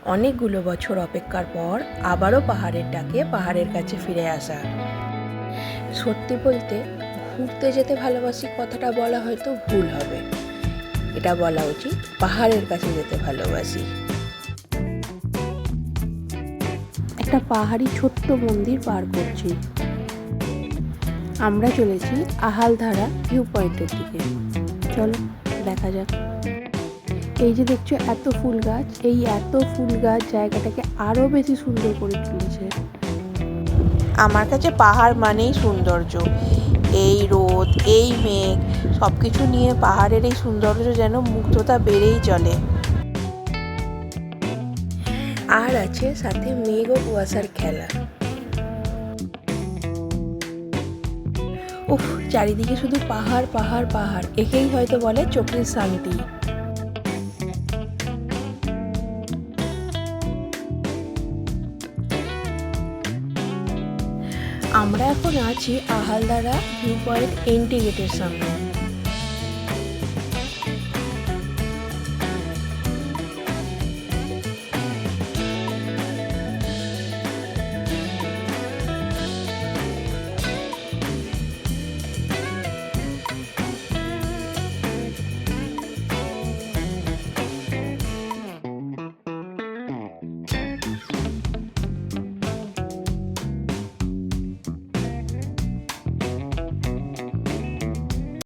অনেকগুলো বছর অপেক্ষার পর আবারও পাহাড়ের ডাকে পাহাড়ের কাছে ফিরে আসা। সত্যি বলতে ঘুরতে যেতে ভালোবাসি কথাটা বলা হয়তো ভুল হবে, এটা বলা উচিত পাহাড়ের কাছে যেতে ভালোবাসি। একটা পাহাড়ি ছোট্ট মন্দির পার করছি। আমরা চলেছি আহালধারা ভিউ পয়েন্টের দিকে। চলো দেখা যাক। এই যে দেখছো এত ফুল গাছ, এই এত ফুল গাছ জায়গাটাকে আরো বেশি সুন্দর করে তুলেছে। আমার কাছে পাহাড় মানেই সৌন্দর্য। এই রোদ, এই মেঘ, সব কিছু নিয়ে পাহাড়ের এই সৌন্দর্য যেন মুগ্ধতা বেড়েই চলে। আর আছে সাথে মেঘ ও কুয়াশার খেলা। উফ, চারিদিকে শুধু পাহাড় পাহাড় পাহাড়, একেই হয়তো বলে চোখের শান্তি। আমরা এখন আছি আহালদারা ভিউ পয়েন্ট এন্ট্রি গেটের সামনে।